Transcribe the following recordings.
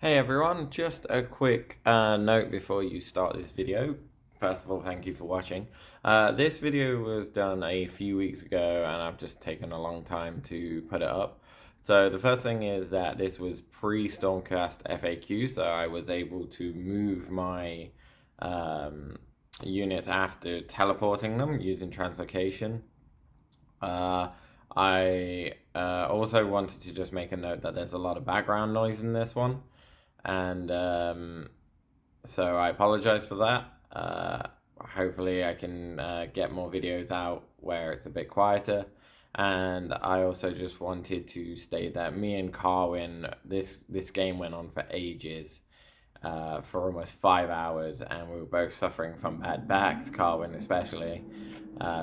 Hey everyone, just a quick note before you start this video. First of all, thank you for watching. This video was done a few weeks ago and I've just taken a long time to put it up. So the first thing is that this was pre-Stormcast FAQ, so I was able to move my units after teleporting them using translocation. I also wanted to just make a note that there's a lot of background noise in this one. And so I apologize for that. Hopefully I can get more videos out where it's a bit quieter. And I also just wanted to state that me and Carwin, this game went on for ages, for almost 5 hours, and we were both suffering from bad backs, Carwin especially.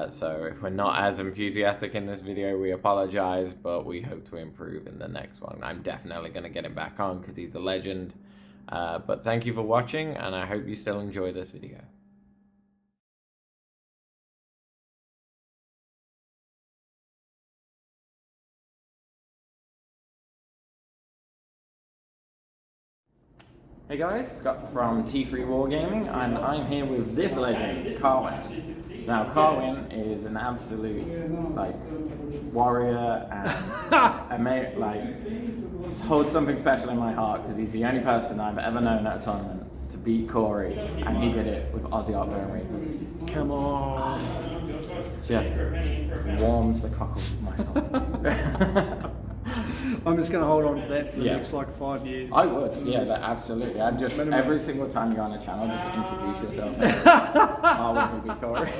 So if we're not as enthusiastic in this video, we apologize, but we hope to improve in the next one. I'm definitely going to get him back on because he's a legend. But thank you for watching, and I hope you still enjoy this video. Hey guys, Scott from T3 Wargaming, and I'm here with this legend, Carwin. Now, Carwin is an absolute warrior, and holds something special in my heart because he's the only person I've ever known at a tournament to beat Corey, and he did it with Aussie Art Bone Reapers. Come on! Just warms the cockles of my stomach. I'm just going to hold on to that for the next 5 years. I would, absolutely. I'd just, every single time you're on a channel, just introduce yourself as Carwin who beat Corey.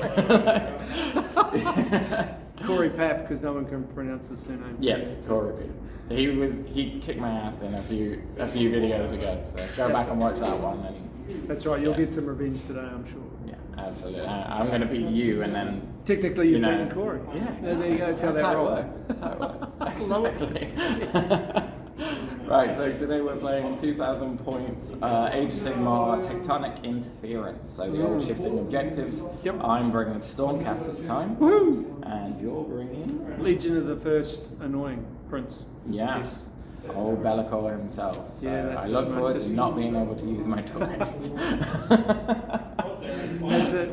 Corey Papp, because no one can pronounce the surname. Yeah, Corey. He kicked my ass in a few videos ago, so go back and watch that one. And that's right, you'll get some revenge today, I'm sure. Yeah, absolutely. I'm going to beat you, and then technically you're beating Corey. Yeah, there you go. That's how that works. That's how it works. Exactly. Right, so today we're playing 2,000 points, Age of Sigmar, Tectonic Interference. So the old shifting objectives. Yep. I'm bringing Stormcast this time. Woo! And you're bringing Legion of the First Annoying Prince. Yeah. Yes. Old Bellicor himself. So yeah, I look forward to not being able to use my twist. It's a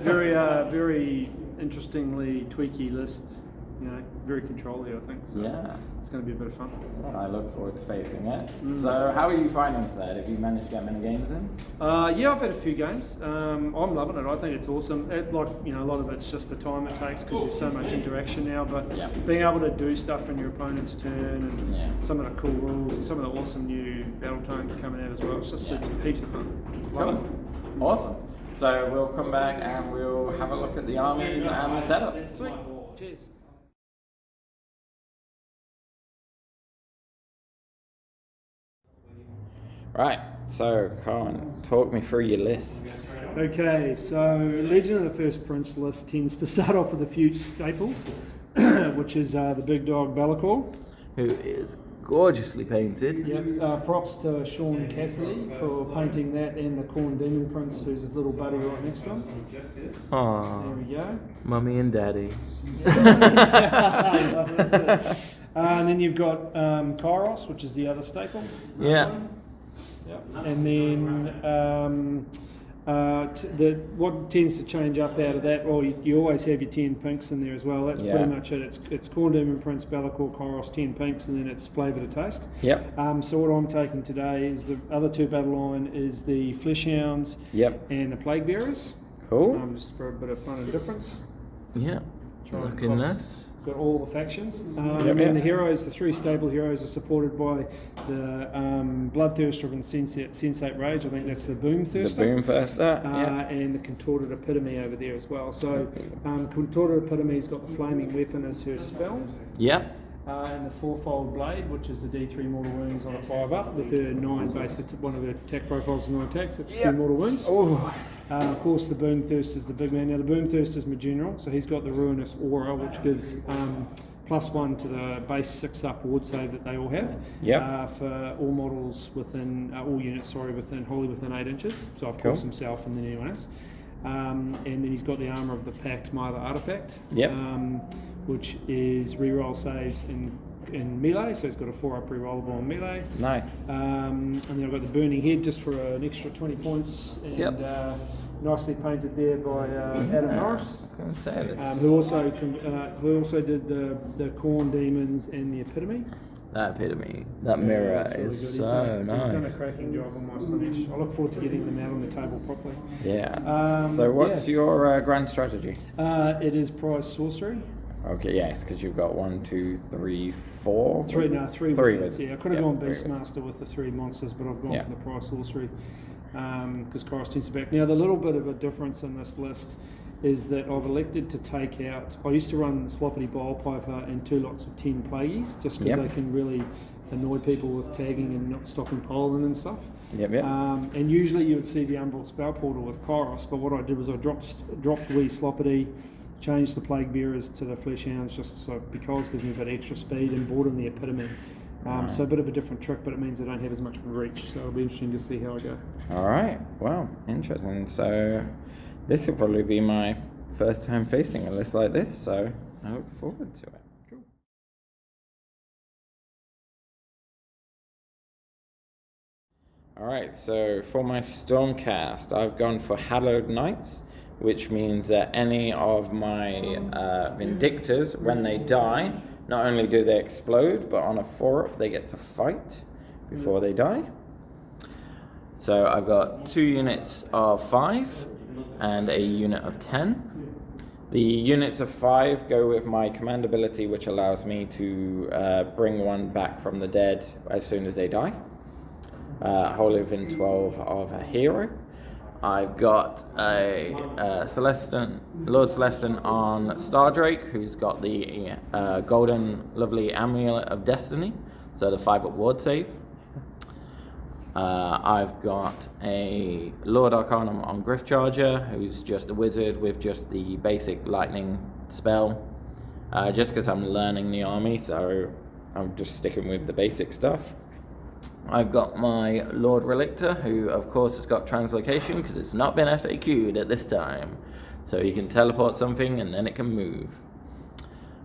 very interestingly tweaky list. You know, very controlly, I think. So yeah. It's going to be a bit of fun. Well, I look forward to facing it. So how are you finding that? Have you managed to get many games in? Yeah, I've had a few games. I'm loving it. I think it's awesome. A lot of it's just the time it takes because there's so much interaction now. But being able to do stuff in your opponent's turn and some of the cool rules and some of the awesome new battle tomes coming out as well. It's just heaps of fun. Cool. Awesome. So we'll come back and we'll have a look at the armies and the setup. Sweet. Cheers. Right, so Carwin, talk me through your list. Okay, so Legion of the First Prince list tends to start off with a few staples, which is the big dog Bellicor, who is gorgeously painted. Yep. Props to Sean Cassidy for painting that, and the Khorne Demon Prince, who's his little buddy right next to him. Aww. There we go. Mummy and Daddy. And then you've got Kaeros, which is the other staple. Yeah. And then what tends to change up out of that, well, you always have your 10 pinks in there as well. That's pretty much it. It's Khorne Demon Prince, Bellicor, Kaeros, 10 pinks, and then it's flavour to taste. Yep. So what I'm taking today is the other two battle line is the Fleshhounds and the Plague Bearers. Cool. Just for a bit of fun and difference. Yeah. Look at this. Got all the factions. And then the heroes, the three stable heroes, are supported by the Bloodthirster and Sensate Rage. I think that's the Boomthirster. The Boomthirster, and the Contorted Epitome over there as well. So Contorted Epitome's got the Flaming Weapon as her spell. Yep. And the Fourfold Blade, which is the D3 mortal wounds on a 5-up with her 9 base. One of her attack profiles is 9 attacks. That's a few mortal wounds. Oh. Of course, the Boomthirster is the big man. Now, the Boomthirster is my general, so he's got the Ruinous Aura, which gives +1 to the base 6-up ward save that they all have. For all models within, all units, wholly within 8 inches. So, of course, himself and then anyone else. And then he's got the Armour of the Pact, Myther Artifact. Which is reroll saves and in melee, so he's got a 4-up rerollable on melee. Nice. And then I've got the Burning Head just for an extra 20 points, and nicely painted there by Adam Norris. I was going to say this. Who also did the Corn Demons and the Epitome. That mirror really is good. so nice. He's done a cracking job on my Slanesh. I look forward to getting them out on the table properly. Yeah. So what's your grand strategy? It is prize sorcery. Okay, yes, because you've got 1, 2, 3, 4. Three wizards. wizards. Yeah, I could have gone Beastmaster with the 3 monsters, but I've gone for the prize sorcery because Kaeros tends to back. Now, the little bit of a difference in this list is that I've elected to take out. I used to run Sloppity Bolepiper and 2 lots of 10 Plagueys just because they can really annoy people with tagging and not stopping pollen and stuff. And usually you would see the Umbral Spell Portal with Kaeros, but what I did was I dropped wee Sloppity, changed the Plague Bearers to the Flesh Hounds just so because gives me a bit extra speed, and brought in the Epitome. So a bit of a different trick, but it means I don't have as much reach. So it'll be interesting to see how I go. All right. Well, interesting. So this will probably be my first time facing a list like this, so I look forward to it. Cool. All right. So for my Stormcast, I've gone for Hallowed Knights, which means that any of my Vindictors, when they die, not only do they explode, but on a 4-up they get to fight before they die. So I've got 2 units of 5 and a unit of 10. The units of 5 go with my command ability, which allows me to bring one back from the dead as soon as they die. Wholly within 12 of a hero. I've got a Lord Celestin on Stardrake, who's got the golden lovely Amulet of Destiny, so the 5-up ward save. I've got a Lord Arcanum on Griffcharger, who's just a wizard with just the basic lightning spell, just because I'm learning the army, so I'm just sticking with the basic stuff. I've got my Lord Relictor, who of course has got translocation because it's not been FAQ'd at this time. So he can teleport something and then it can move.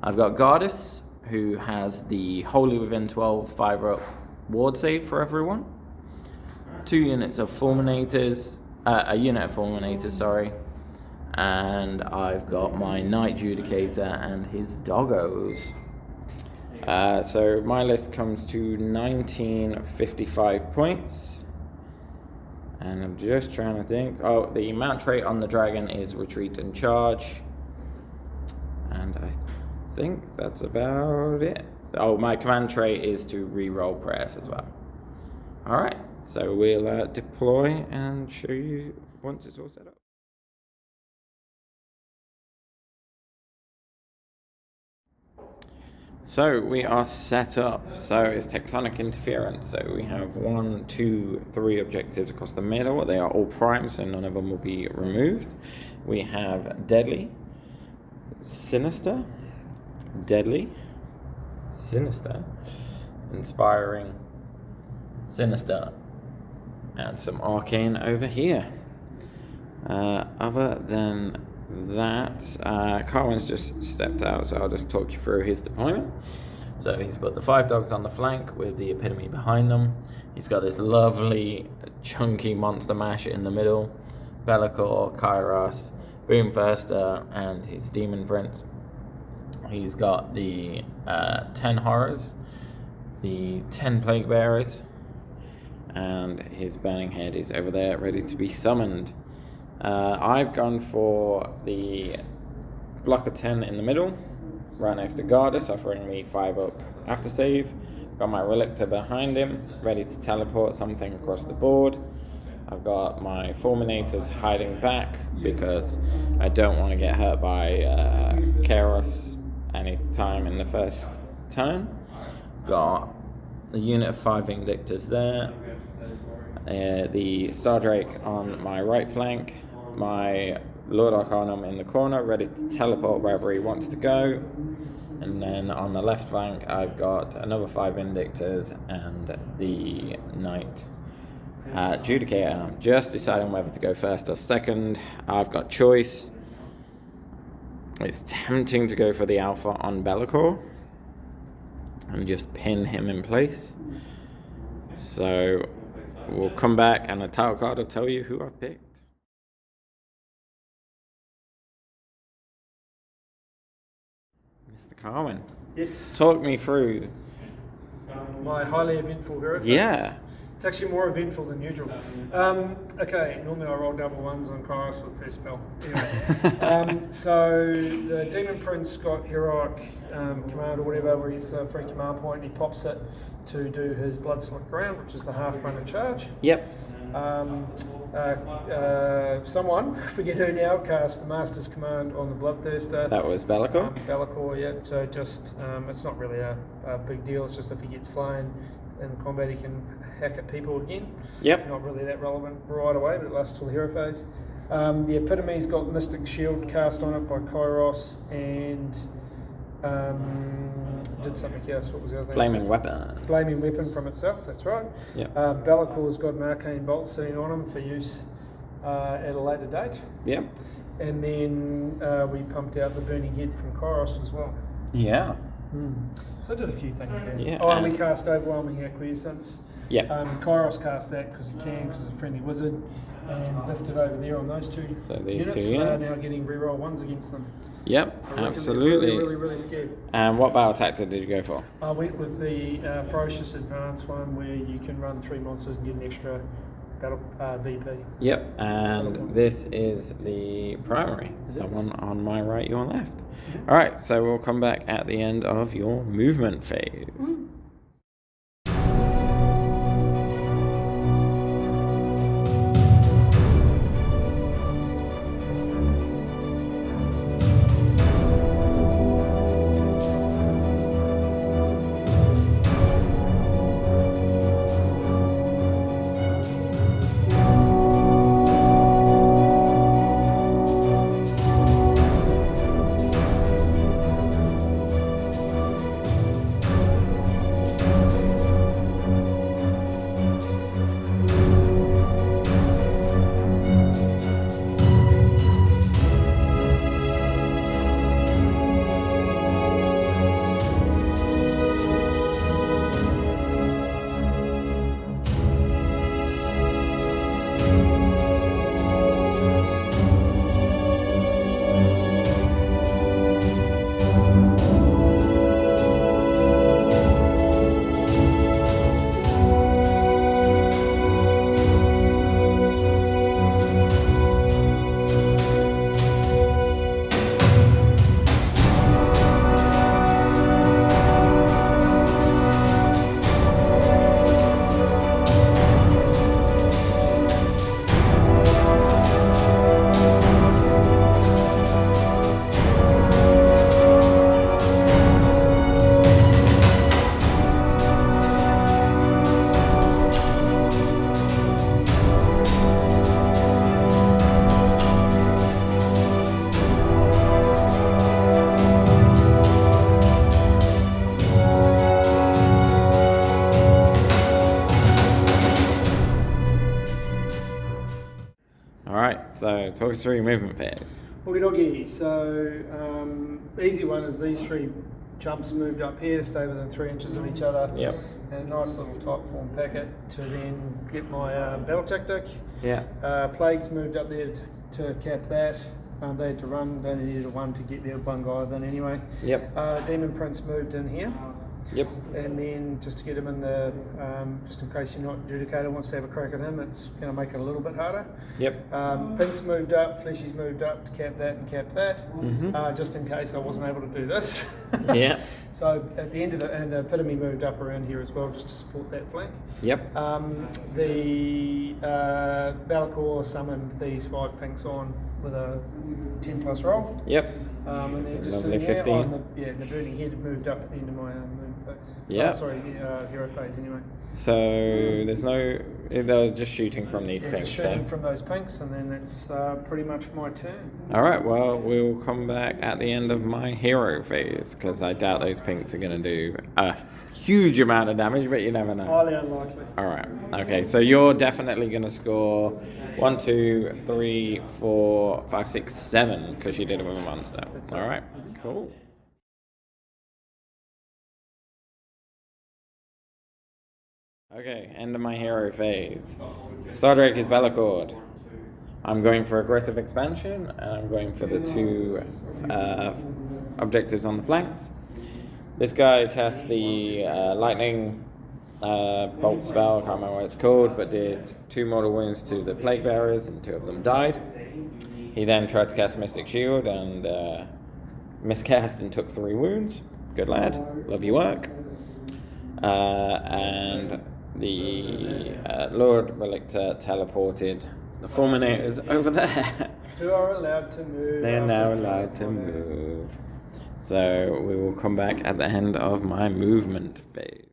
I've got Goddess, who has the Wholly Within 12 5-up ward save for everyone. 2 units of Fulminators, a unit of Fulminators, sorry. And I've got my Knight Judicator and his doggos. So my list comes to 1955 points, and I'm just trying to think. Oh, the mount trait on the dragon is retreat and charge, and I think that's about it. Oh, my command trait is to re-roll prayers as well. Alright, so we'll deploy and show you once it's all set up. So we are set up. So it's tectonic interference. So we have 1, 2, 3 objectives across the middle. They are all prime, so none of them will be removed. We have deadly, sinister, deadly, sinister, inspiring, sinister, and some arcane over here. Other than that, Carwin's just stepped out, so I'll just talk you through his deployment. So he's put the 5 dogs on the flank with the Epitome behind them. He's got this lovely chunky monster mash in the middle, Be'lakor, Kaeros, Boomthirster, and his Demon Prince. He's got the 10 horrors, the 10 plague bearers, and his burning head is over there ready to be summoned. I've gone for the block of 10 in the middle, right next to Goddess, offering me 5-up after save. Got my Relictor behind him, ready to teleport something across the board. I've got my Fulminators hiding back because I don't want to get hurt by Kaeros any time in the first turn. Got the unit of 5 Vindictors there. The Stardrake on my right flank, my Lord Arcanum in the corner, ready to teleport wherever he wants to go. And then on the left flank, I've got another 5 Vindictors and the Knight Judicator. I'm just deciding whether to go first or second. I've got choice. It's tempting to go for the Alpha on Be'lakor. and just pin him in place. So we'll come back and the title card will tell you who I've picked. Mr. Carwin. Yes. Talk me through. My highly eventful hero. Yeah. It's actually more eventful than usual. Okay, normally I roll double ones on Kaeros for the first spell. Anyway, so the Demon Prince got heroic command or whatever, where he's a free command point, and he pops it to do his Blood Slick Ground, which is the half run and charge. Yep. Someone, I forget who now, cast the Master's Command on the Bloodthirster. That was Bellicor. Bellicor, yeah. So just, it's not really a big deal. It's just if he gets slain in combat, he can hack at people again. Yep. Not really that relevant right away, but it lasts till the hero phase. The Epitome's got Mystic Shield cast on it by Kaeros, and did something else. What was the other thing? Flaming Weapon. Flaming Weapon from itself, that's right. Yep. Bellicor's got an Arcane Bolt sitting on him for use at a later date. Yep. And then we pumped out the Burning Head from Kaeros as well. Yeah. So I did a few things there. Yeah. Oh, and we cast Overwhelming Acquiescence. Yeah. Kairos cast that because he can, because he's a friendly wizard, and lifted over there on those two So these units. two They are units. now getting reroll ones against them. Yep, I reckon absolutely. they're really, really scared. And what battle tactic did you go for? I went with the Ferocious Advance one, where you can run 3 monsters and get an extra battle VP. Yep, and this is the primary. The one on my right, your left. Alright, so we'll come back at the end of your movement phase. Alright, so talk us through your movement phase. Okie dokie. So, easy one is these 3 jumps moved up here to stay within 3 inches of each other. Yep. And a nice little type form packet to then get my battle tactic. Yeah. Plagues moved up there to cap that. They had to run, they only needed a 1 to get there, 1 guy then anyway. Yep. Demon Prince moved in here. Yep. And then just to get him in the, just in case you're not adjudicator wants to have a crack at him, it's going to make it a little bit harder. Yep. Pink's moved up, Fleshy's moved up to cap that and cap that, just in case I wasn't able to do this. Yeah. So at the end of and the Epitome moved up around here as well, just to support that flank. Yep. The Bellicor summoned these 5 pinks on with a 10 plus roll. Yep. And then just lovely sitting there, 15. the Burning Head moved up at the end of my moon phase. Yeah. Hero phase anyway. So there's no, they was just shooting from these Yeah, pinks. just shooting from those pinks, and then that's pretty much my turn. Alright, well, we'll come back at the end of my hero phase, because I doubt those pinks are going to do a huge amount of damage, but you never know. Highly unlikely. Alright, okay, so you're definitely going to score 1, 2, 3, 4, 5, 6, 7, because you did it with a monster. Alright, cool. Okay, end of my hero phase. Stardrake is Bellacord. I'm going for aggressive expansion, and I'm going for the 2 objectives on the flanks. This guy casts the lightning bolt spell, I can't remember what it's called, but did 2 mortal wounds to the plague bearers, and 2 of them died. He then tried to cast Mystic Shield and miscast and took 3 wounds. Good lad, love your work. And the Lord Relictor teleported the Fulminators over there. Who are allowed to move. They're now allowed to move. So we will come back at the end of my movement phase.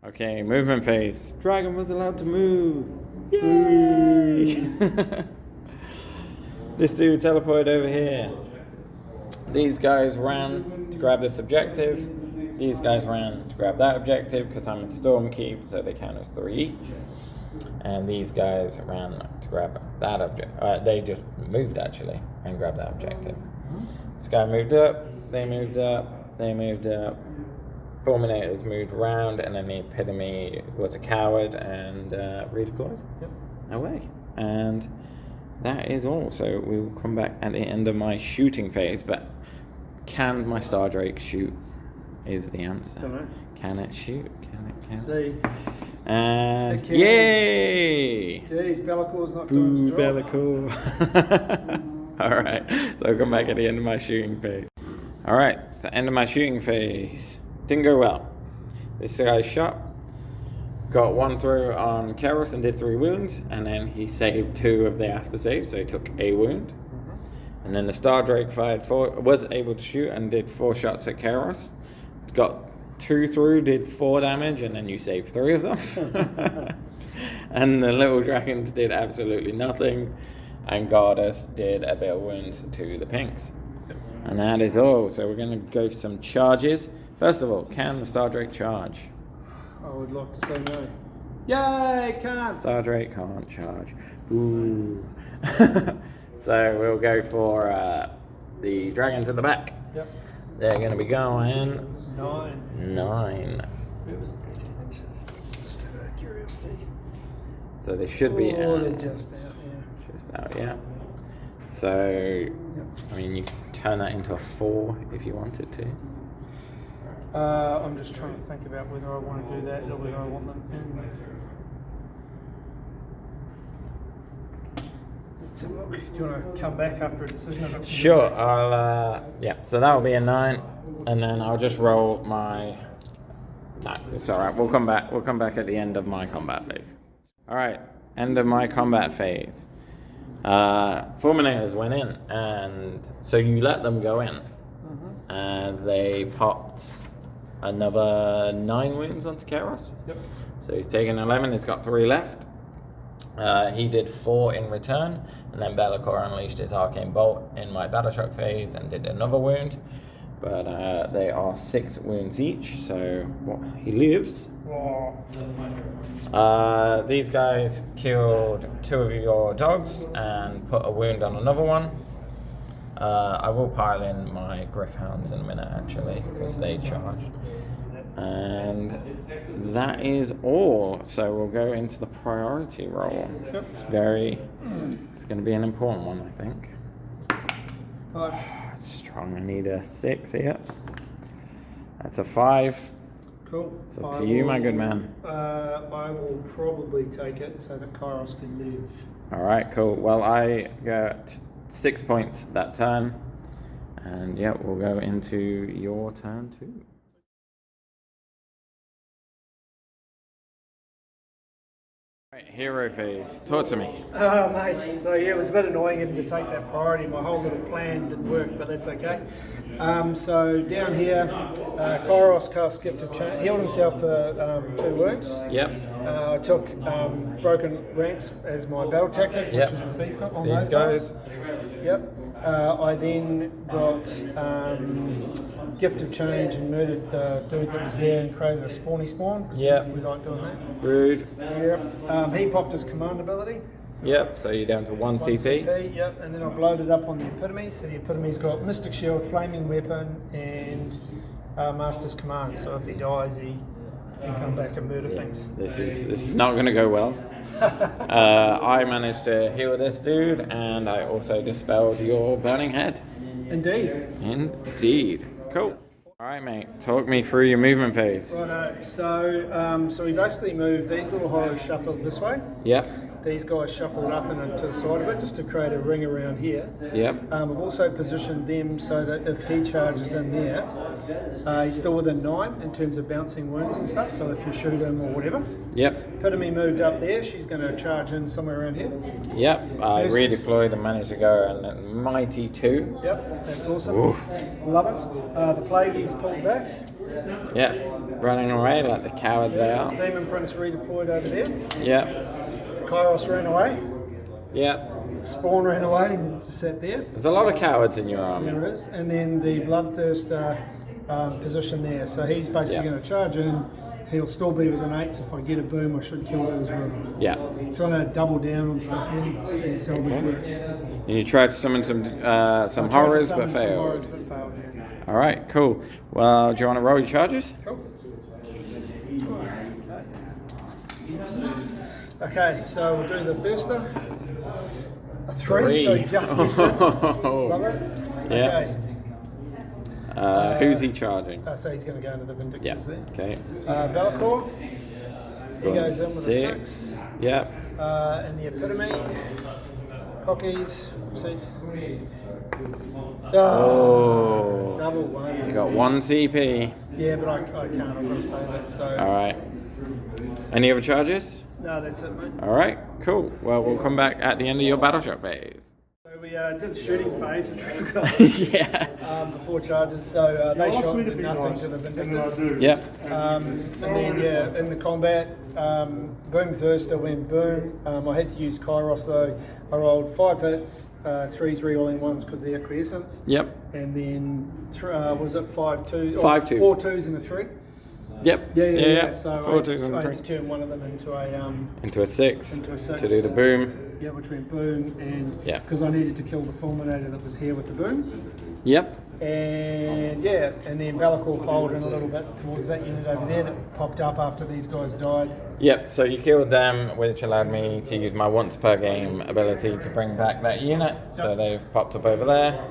Okay, movement phase. Dragon was allowed to move. Yay! This dude teleported over here. These guys ran to grab this objective. These guys ran to grab that objective because I'm in Stormkeep, so they count as 3 each. And these guys ran to grab that object. They just moved actually and grabbed that objective. This guy moved up. They moved up. They moved up. Fulminators moved around, and then the Epitome was a coward and redeployed away. And that is all. So we will come back at the end of my shooting phase. But can my Stardrake shoot? Is the answer. Don't know. Can it shoot? Can it? See. And yay! Jeez, Bellacor's not doing Boo, Bellacore. Alright, so I'll come back at the end of my shooting phase. Alright, so end of my shooting phase. Didn't go well. This guy shot, got 1 through on Kaeros and did 3 wounds, and then he saved 2 of the after saves, so he took a wound. And then the Stardrake fired 4, was able to shoot and did 4 shots at Kaeros. Got 2 through, did 4 damage, and then you saved 3 of them. And the little dragons did absolutely nothing, and Goddess did a bit of wounds to the pinks. And that is all. So we're going to go for some charges. First of all, can the Stardrake charge? I would like to say no. Yay, can't! Stardrake can't charge. Ooh. So we'll go for the dragons at the back. Yep. They're going to be going 9. 9. It was 18 inches. Just out of curiosity. So they should be they're out. just out, yeah. Just out, yeah. So, I mean, you can turn that into a 4 if you wanted to. I'm just trying to think about whether I want to do that or whether I want them in. Let's have a look. Do you want to come back after a decision? Sure, yeah, so that'll be a 9, and then I'll just roll my... No, it's alright, we'll come back at the end of my combat phase. Alright, end of my combat phase. Fulminators went in, and so you let them go in, and they popped another 9 wounds onto Kaeros. Yep. So he's taken 11, he's got 3 left. He did 4 in return, and then Be'lakor unleashed his Arcane Bolt in my Battle Shock phase and did another wound. But they are 6 wounds each, so he lives. These guys killed 2 of your dogs and put a wound on another one. I will pile in my Griffhounds in a minute, actually, because they charged. And that is all. So we'll go into the priority roll. It's going to be an important one, I think. Strong. I need a 6 here. That's a 5. Cool. It's up to you, my good man. I will probably take it so that Kaeros can live. All right, cool. Well, I got 6 points that turn. And yeah, we'll go into your turn too. Right, hero phase. Talk to me. Oh, mate. So yeah, it was a bit annoying having to take that priority. My whole little plan didn't work, but that's okay. So down here, Kaeros cast Gift of Change, healed himself for 2 wounds. Yep. I took Broken Ranks as my battle tactic, which was with these guys. Yep. I then got Gift of Change and murdered the dude that was there and created a spawny spawn. Yep. We like doing that. Rude. Yep. He popped his command ability. Yep, so you're down to 1 CP. Yep, and then I've loaded up on the Epitome. So the Epitome's got Mystic Shield, Flaming Weapon, and Master's Command. So if he dies, he can come back and murder things. This is not going to go well. I managed to heal this dude, and I also dispelled your Burning Head. Indeed. Cool. All right, mate. Talk me through your movement phase. Righto. So we basically moved these little horrors shuffled this way. Yep. These guys shuffled up and to the side of it just to create a ring around here. Yep. I've also positioned them so that if he charges in there, he's still within 9 in terms of bouncing wounds and stuff, so if you shoot him or whatever. Yep. Epitome moved up there, she's going to charge in somewhere around here. Yep, I redeployed and managed to go in a mighty 2. Yep, that's awesome. Oof. Love it. The Plagueys pulled back. Yep, running away like the cowards they are. Demon Prince redeployed over there. Yep. Kairos ran away. Yep. Spawn ran away and just sat there. There's a lot of cowards in your army. There is. And then the Bloodthirster position there. So he's basically going to charge in. He'll still be within 8, so if I get a boom, I should kill that as well. Yeah. Trying to double down on stuff here and salvage work. And you tried to summon some horrors, but failed. All right, cool. Well, do you want to roll your charges? Cool. Okay, so we'll do the Thirster. A 3, so he just gets it. Love it. Yeah. Okay. Who's he charging? So he's going to go into the Vindictors there. Okay. Be'lakor. He goes in with a 6. Yep. And the Epitome. Cockies. Oopsies. Double 1. You got 1 CP. Yeah, but I can't. I'm going to save it. So. All right. Any other charges? No, that's it, mate. All right, cool. Well, we'll come back at the end of your battle shock phase. So we did the shooting phase, which we forgot. Yeah. Before charges, so they shot but nothing to the Vindictors. Yep. And then in the combat, Boom Thirster went boom. I had to use Kairos though. I rolled 5 hits, 3s re-rolling 1s because they're quiescence. Yep. And then was it 5 2? 5 2s. 4 2s and a 3. Yep. Yeah. So 4 2s and I a 3. had to turn one of them into a 6. Into a 6 to do the boom. Yeah, which went boom, and because Yep. I needed to kill the Fulminator that was here with the boom. Yep. And then Be'lakor piled in a little bit towards that unit over there that popped up after these guys died. Yep, so you killed them, which allowed me to use my once per game ability to bring back that unit. So they've popped up over there.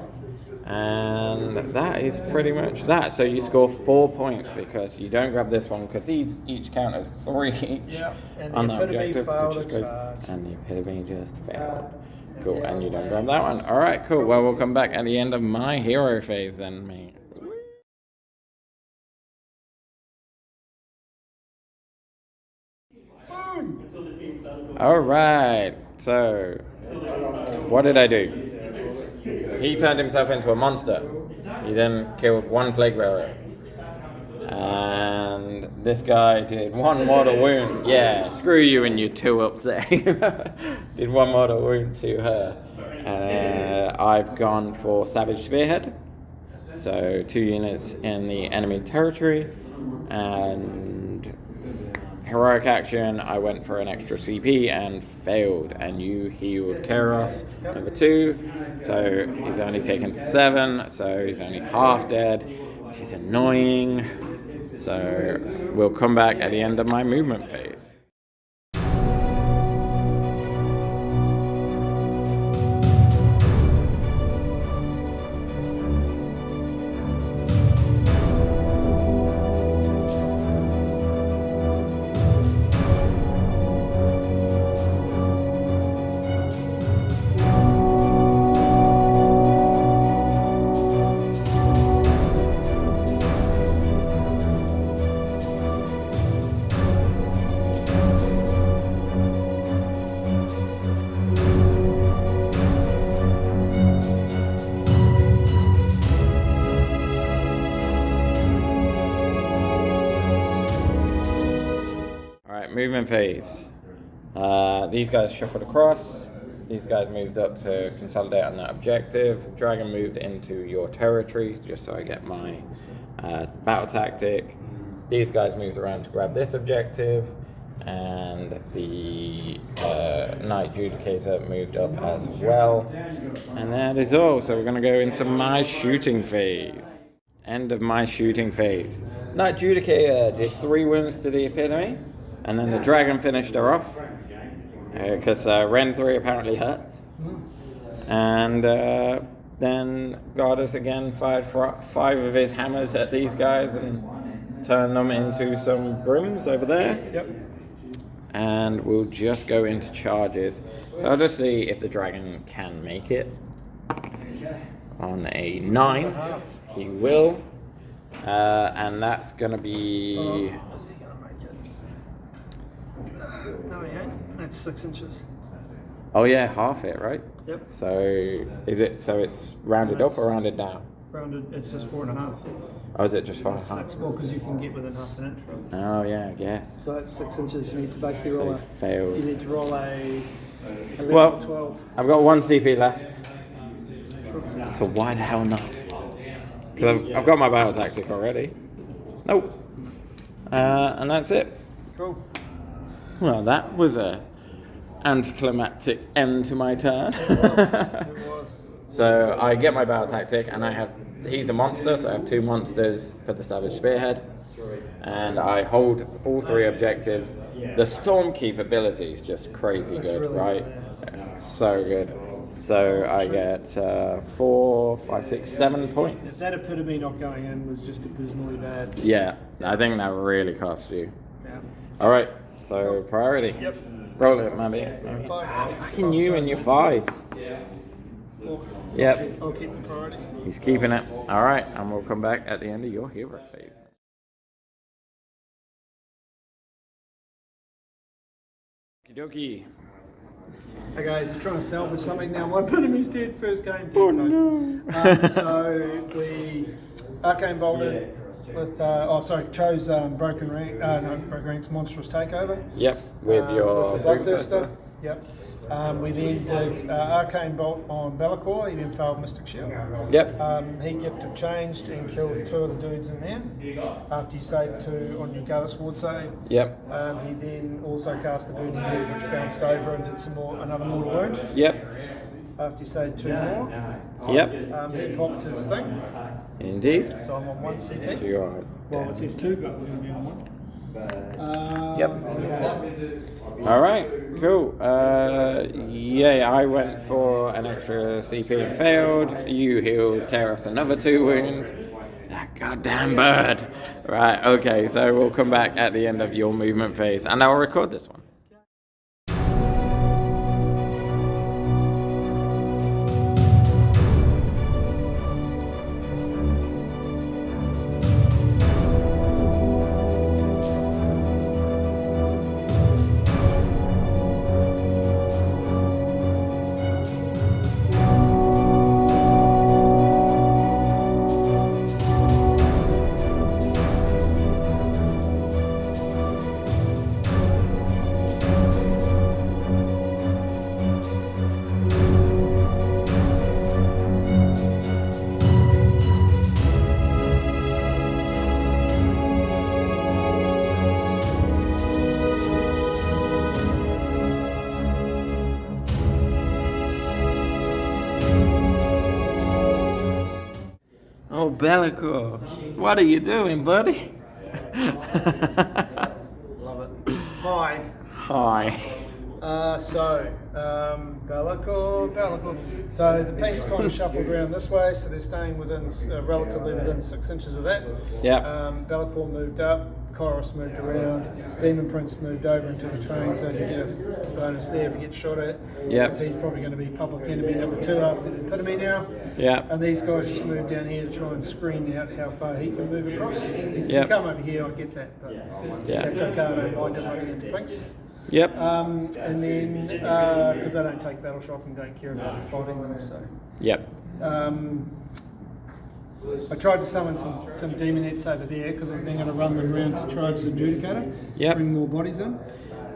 And that is pretty much that. So you score 4 points because you don't grab this one because these each count as 3 each on that objective, which is great. And the epitome just failed. Cool, and you don't grab that one. Alright, cool. Well, we'll come back at the end of my hero phase then, mate. Alright, so what did I do? He turned himself into a monster. He then killed 1 plague bearer. And this guy did 1 mortal wound. Yeah, screw you and your 2-ups there. Did 1 mortal wound to her. I've gone for Savage Spearhead. So 2 units in the enemy territory. And heroic action, I went for an extra CP and failed. And you healed Kaeros, number 2. So he's only taken 7, so he's only half dead, which is annoying. So we'll come back at the end of my movement phase. Movement phase. These guys shuffled across. These guys moved up to consolidate on that objective. Dragon moved into your territory, just so I get my battle tactic. These guys moved around to grab this objective. And the Knight Judicator moved up as well. And that is all. So we're going to go into my shooting phase. End of my shooting phase. Knight Judicator did 3 wounds to the epitome. And then the dragon finished her off, because Ren 3 apparently hurts. And then Goddess again fired 5 of his hammers at these guys and turned them into some brooms over there. Yep. And we'll just go into charges. So I'll just see if the dragon can make it. On a 9, he will. And that's going to be... No, he ain't. That's 6 inches. Oh yeah, half it, right? Yep. So is it? So it's rounded up or rounded down? Rounded. It's just 4.5. Oh, is it just 4.5? Well, because you can get within half an inch. Oh yeah, I guess. So that's 6 inches. You need to basically roll failed. You need to roll a 11 well, 12. I've got 1 CP left. So why the hell not? Because I've got my battle tactic already. Nope. And that's it. Cool. Well, that was a anticlimactic end to my turn. It was. So I get my battle tactic, and he's a monster, so I have 2 monsters for the Savage Spearhead, and I hold all 3 objectives. The Stormkeep ability is just crazy good, really right? Good, so good. So I get 4, 5, 6, 7 points. If that epitome not going in was just abysmally bad. Yeah, I think that really cost you. Yeah. All right. So priority. Yep. Roll it, maybe. Fucking you and your 5s. Yep. I'll keep the priority. He's keeping it. All right, and we'll come back at the end of your hero phase. Okie dokie. Hey guys, you're trying to salvage something now. My epitomy's dead. First game. Oh no. So we arcane bolted. With chose Broken Ranks Monstrous Takeover. Yep, with your Bloodthirster. Yep. We then did Arcane Bolt on Bellicor. He then failed Mystic Shield. Yep. He Gift of Changed and killed 2 of the dudes in there. After you saved 2 on your Kaeros Ward save. Yep. He then also cast the Burning Head, which bounced over and did another mortal wound. Yep. After you saved 2 more. Yep. He popped his thing. Indeed. So I'm on 1 CP. So you're Well, it says 2, but we're going to be on 1. Yep. That's it. All right, cool. Yeah, I went for an extra CP and failed. You healed Kaeros another 2 wounds. That goddamn bird. Right, okay, so we'll come back at the end of your movement phase, and I'll record this one. Oh, Bellicor, what are you doing, buddy? Love it. Hi. Hi. Bellicor. So the pink's kind of shuffled around this way, so they're staying within, relatively within 6 inches of that. Yep. Bellicor moved up, Kaeros moved around, Demon Prince moved over into the train, so you get a bonus there if you get shot at. Yep. So he's probably going to be public enemy number 2 after the epitome now. Yep. And these guys just moved down here to try and screen out how far he can move across. He Yep. can come over here, I get that, but that's okay, I don't mind him running into pinks. Yep. And then, because they don't take battle shock and don't care about his body, so. Yep. I tried to summon some demonettes over there because I was then going to run them around to charge the Adjudicator, Yep. bring more bodies in.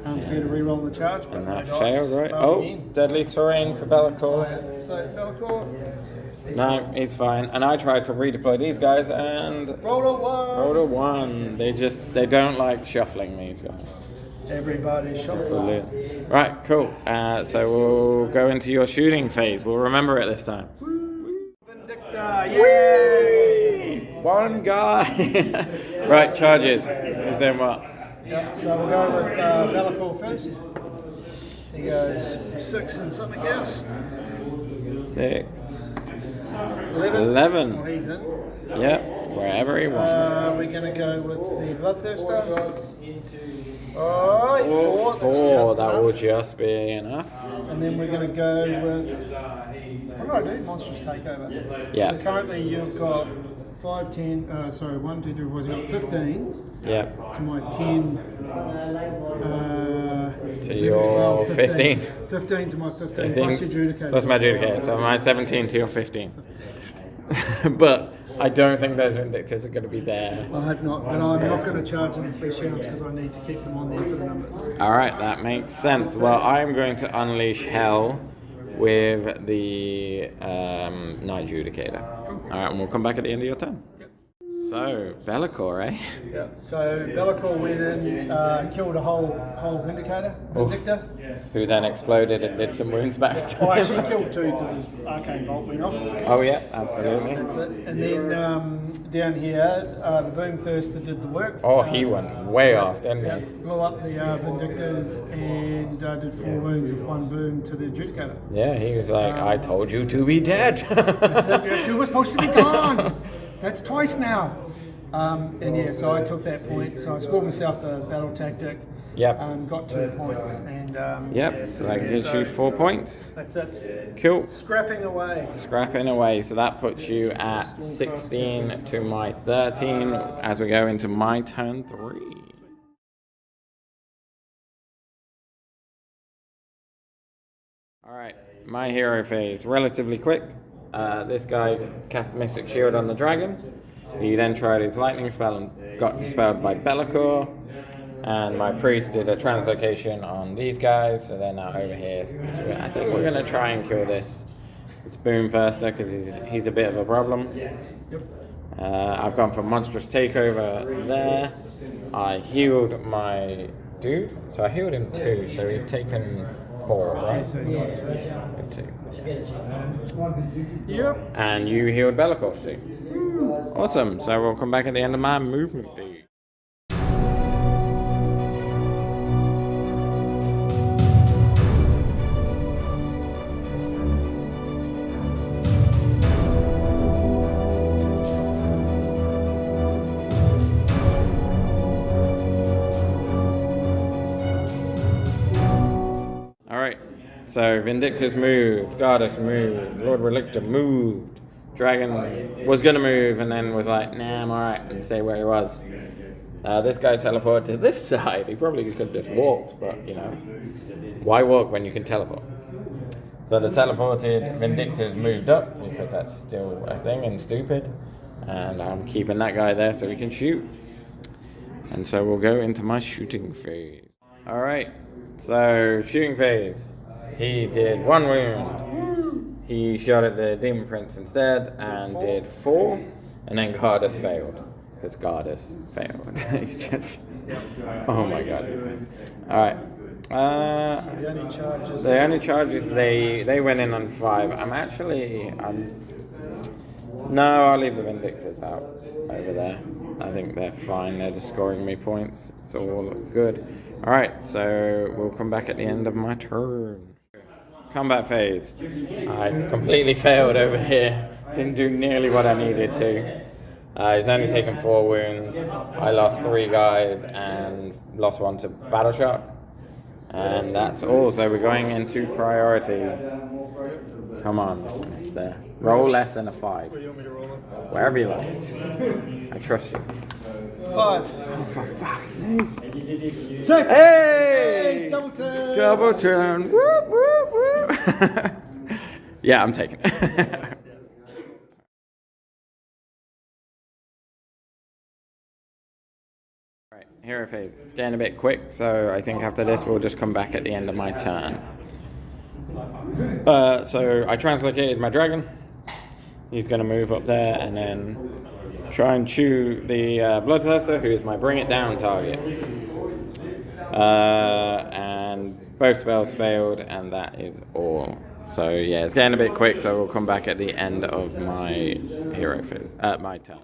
So you had to re-roll the charge. But And that no dice, failed, right? failed Oh, again. deadly terrain for Bellicor. So Bellicor, No, he's fine. And I tried to redeploy these guys and rolled a 1. rolled a 1. They don't like shuffling, these guys. Everybody's shuffling. Right, cool. So we'll go into your shooting phase. We'll remember it this time. Vindicta, yay! One guy. Right, charges. Who's in what? Yep, so we'll go with Bellicor first. He goes 6 and something else. 6. 11. Well, he's in. Yep, wherever he wants. We're going to go with the Bloodthirster. Alright, 4. That's 4, just that enough. will just be enough. And then we're going to go with, what do I do? Monstrous Takeover. Yeah. So currently you've got 5, 10, sorry, 1, 2, 3, 4, you've got 15 Yep. to my 10. To your 15. 15 to my 15, 15 plus your Adjudicator. plus my Adjudicator, so my 17 to your 15. But I don't think those Vindictors are going to be there. I hope not, but I'm not going to charge them flesh hounds because I need to keep them on there for the numbers. Alright, that makes sense. Well, I'm going to unleash hell with the Night Adjudicator. Alright, and we'll come back at the end of your turn. So, Bellicor, eh? Yeah. So Bellicor went in, killed a whole Vindictor. Who then exploded and did some wounds back to Oh, him. actually he killed 2 because his arcane bolt went off. Oh yeah, absolutely. That's it. And then down here, the Boomthirster did the work. Oh, he went way off, didn't Yeah, he? blew up the Vindictors and did 4 wounds with 1 boom to the Adjudicator. Yeah, he was like, I told you to be dead. That's it. Yes, you were supposed to be gone. That's twice now. And yeah, so I took that point. So I scored myself the battle tactic. Yep. Got 2 points. And Yep, yeah, so that gives you 4 points. That's it. Cool. Scrapping away. Scrapping away, so that puts you at 16 to my 13 as we go into my turn 3. Alright, my hero phase, relatively quick. This guy cast Mystic Shield on the dragon. He then tried his lightning spell and got dispelled by Bellicor. And my priest did a translocation on these guys, so they're now over here. I think we're going to try and kill this Boomthirster because he's a bit of a problem. I've gone for Monstrous Takeover there. I healed my dude, so I healed him 2, so he'd taken 4, right? So 2. Yep. And you healed Bellicor 2. Awesome, so we'll come back at the end of my movement phase. so Vindictus moved, Goddess moved, Lord Relictor moved, Dragon was gonna move and then was like, nah, I'm alright, and stay where he was. This guy teleported to this side. He probably could have just walked, but you know, why walk when you can teleport? So the teleported Vindictors moved up because that's still a thing and stupid, and I'm keeping that guy there so he can shoot. And so we'll go into my shooting phase. All right, so shooting phase. He did 1 wound. He shot at the Demon Prince instead and did 4, and then Goddess failed. Because Goddess failed. He's just... Oh my god. Alright. The only charges, they went in on 5. No, I'll leave the Vindictors out over there. I think they're fine. They're just scoring me points. It's all good. Alright, so we'll come back at the end of my turn. Combat phase. I completely failed over here. Didn't do nearly what I needed to. He's only taken 4 wounds. I lost 3 guys and lost 1 to battle shock. And that's all. So we're going into priority. Come on, mister. Roll less than a 5. Where do you want me to roll it? Wherever you like. I trust you. 5. Oh, for fuck's sake. 6. Hey! Double turn. Double turn. Whoop, whoop, whoop. Yeah, I'm taking it. Right, hero phase. Getting a bit quick, so I think after this we'll just come back at the end of my turn. So I translocated my dragon. He's going to move up there and then try and chew the Bloodthirster, who is my bring it down target. And both spells failed, and that is all. So yeah, it's getting a bit quick, so we'll come back at the end of my hero phase, my turn.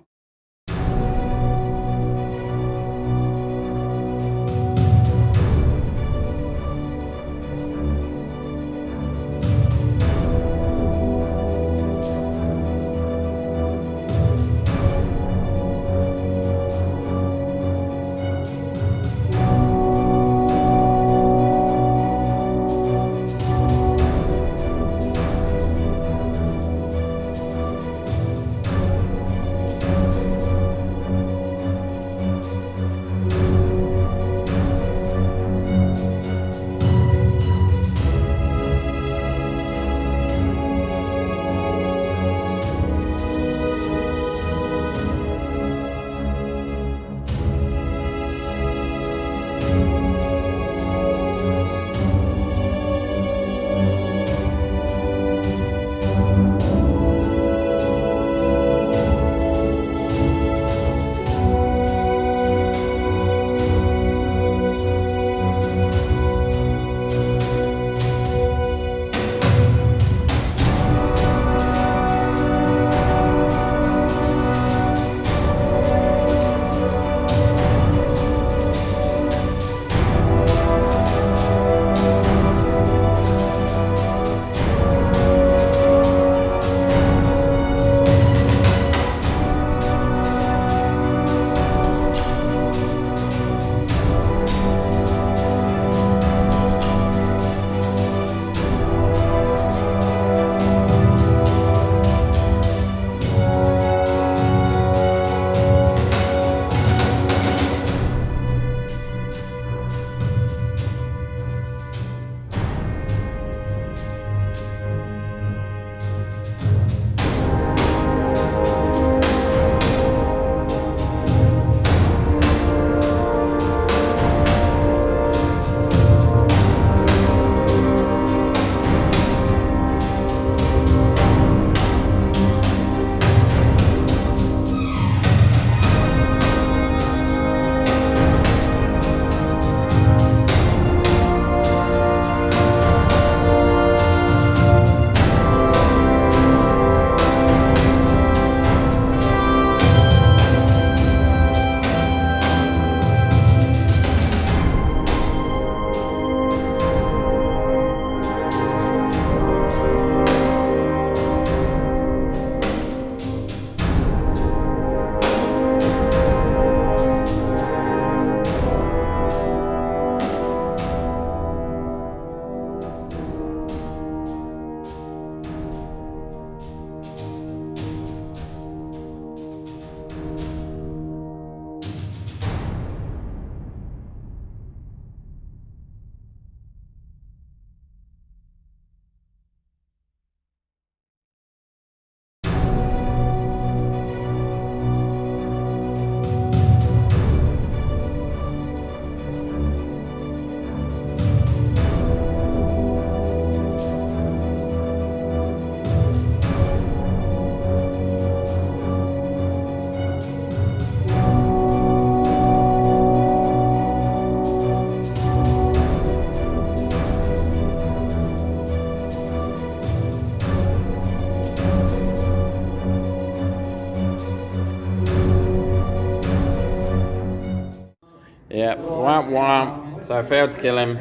Womp womp. So I failed to kill him.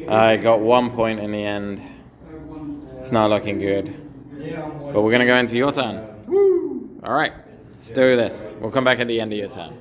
I got 1 point in the end. It's not looking good. But we're going to go into your turn. Woo! Alright, let's do this. We'll come back at the end of your turn.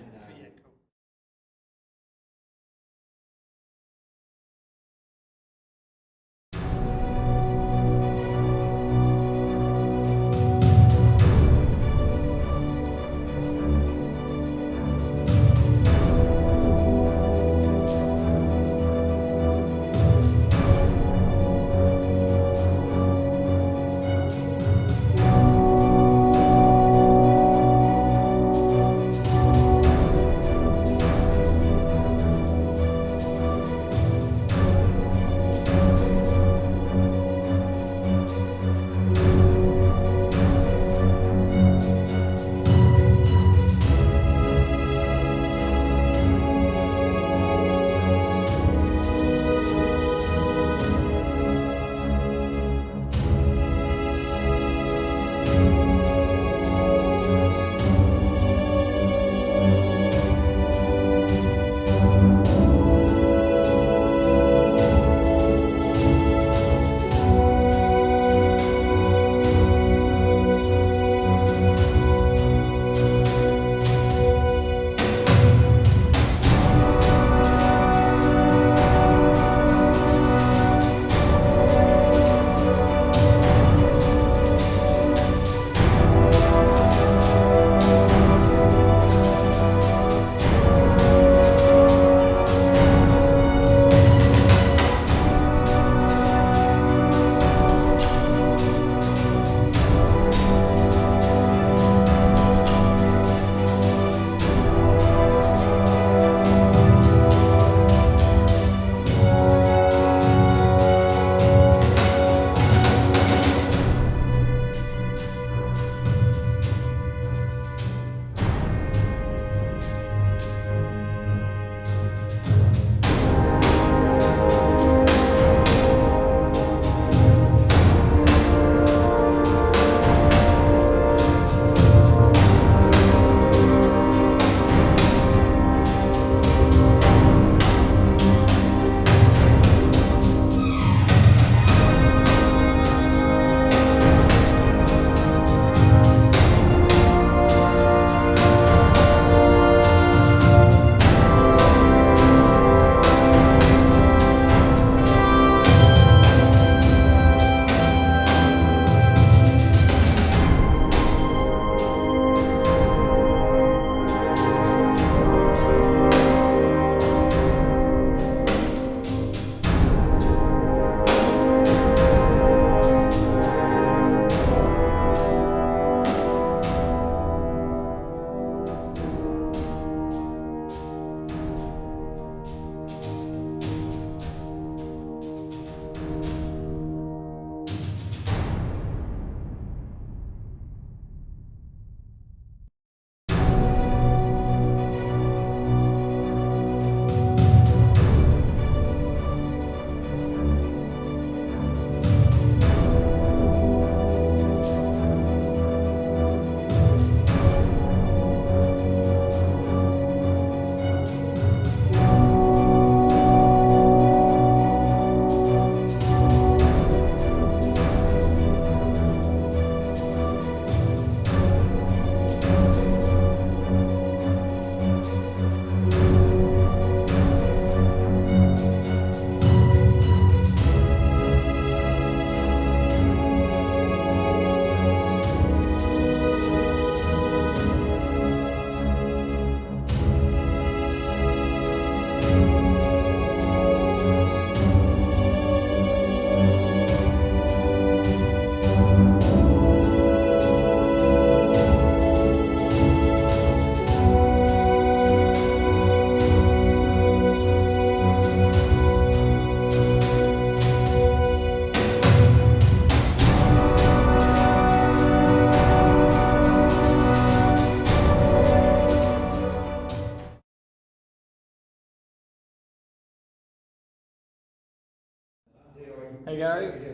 Hey guys,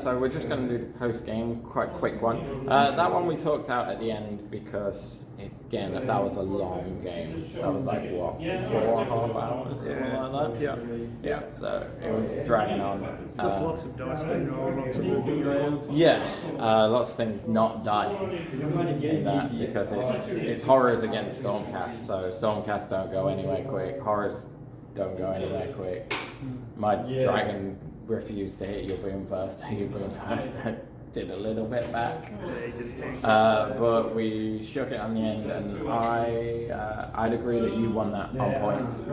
so we're just going to do the post game, quite quick one. That one we talked out at the end because that was a long game. That was like what, 4.5 hours, something like that. Yeah. So it was dragging on. There's lots of dice being rolled, lots of moving around. Yeah, lots of things not dying in that because it's horrors against Stormcast. So Stormcast don't go anywhere quick. Horrors don't go anywhere quick. My dragon refused to hit your boom first. Your boom first did a little bit back, but we shook it on the end, and I'd agree that you won that on points.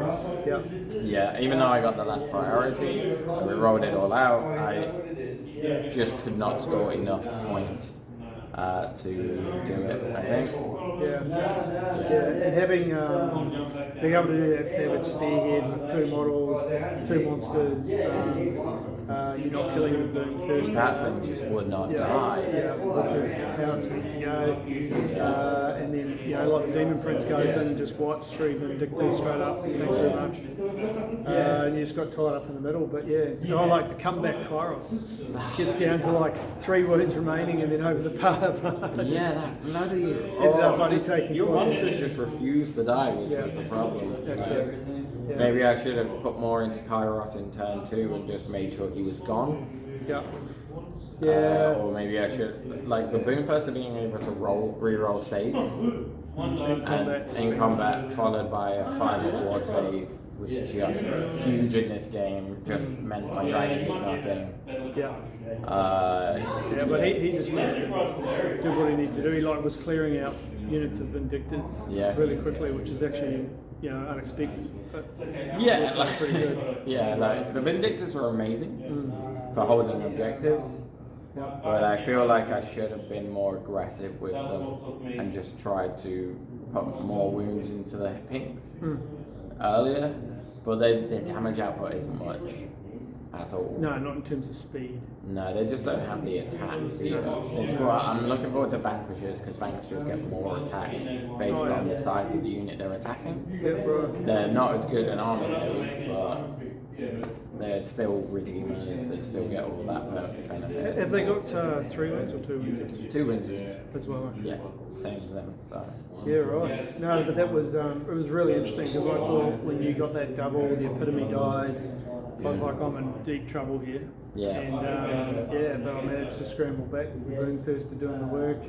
Yeah, even though I got the last priority and we rolled it all out, I just could not score enough points to do it, I think. And having being able to do that savage spearhead with 2 models, 2 monsters, you're not killing the boom first. That thing just would not die. Which is how it's meant to go. And then, like the Demon Prince goes in and just wipes 3 Vindictors straight up. Thanks very much. And you just got tied up in the middle. But I like the comeback Kaeros. Gets down to like 3 wounds remaining and then over the par. That bloody... your monsters just refused to die, which was the problem. That's it. Maybe I should have put more into Kaeros in turn 2 and just made sure he was gone. Or maybe I should, like the Boomfester being able to re-roll saves in combat followed by a 5 award save was just huge in this game. Just meant my dragon did nothing. But he just did what he needed to do. He was clearing out units of Vindictors really quickly, which is actually unexpected. But pretty good. Like the Vindictors were amazing for holding objectives. But I feel like I should have been more aggressive with them and just tried to put more wounds into the pinks earlier. But their damage output isn't much at all. No, not in terms of speed. No, they just don't have the attacks either. I'm looking forward to Vanquishers because Vanquishers get more attacks based on the size of the unit they're attacking. They're not as good in armor saves, but they're still redeemers. They still get all that benefit. Have they got 3 wins or 2 wins? 2 wins as well. Yeah, same as them. So. Yeah, right. No, but that was it was really interesting because I thought when you got that double, the epitome died. I was like, I'm in deep trouble here. And but I managed to scramble back with Boomthirster doing the work.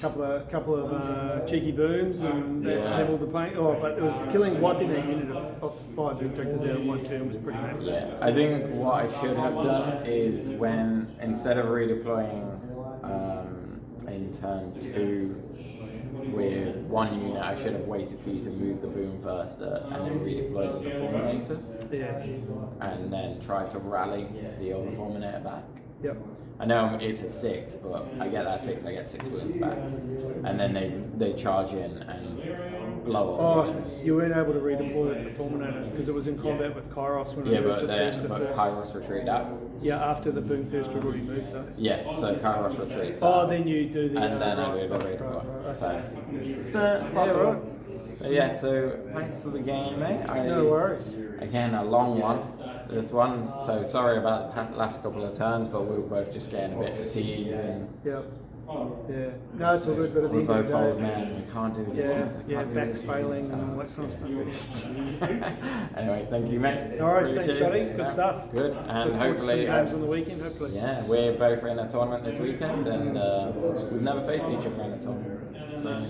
Couple of cheeky booms and leveled the paint. But it was wiping that unit of 5 Vindictors out in 1 turn was pretty massive. Yeah, I think what I should have done is when, instead of redeploying in turn 2 with 1 unit, I should have waited for you to move the Boomthirster and then redeploy the Fulminator. And then try to rally the other Fulminator back. I know it's a 6, but I get that 6, I get 6 wounds back. And then they charge in and blow up. You weren't able to redeploy the Fulminator because it was in combat with Kaeros when it moved but Kaeros retreated out. After the Boomthirster had already moved though. So Kaeros retreats out. Then you do the... And then I do the redeploy. Possible. So thanks for the game, mate. No worries. Again, a long one. This one, so sorry about the last couple of turns, but we were both just getting a bit fatigued. And no, it's all good, but at the we're end both of the day, old men, we can't do this. Back's failing and all that sort of stuff. Anyway, thank you, mate. Alright, thanks, buddy. Good stuff. Good, and hopefully games on the weekend, hopefully. Yeah, we're both in a tournament this weekend, and we've never faced each other in a tournament. So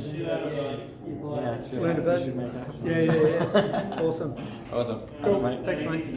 should make it happen. Awesome. Cool. Thanks, mate. Thanks, mate.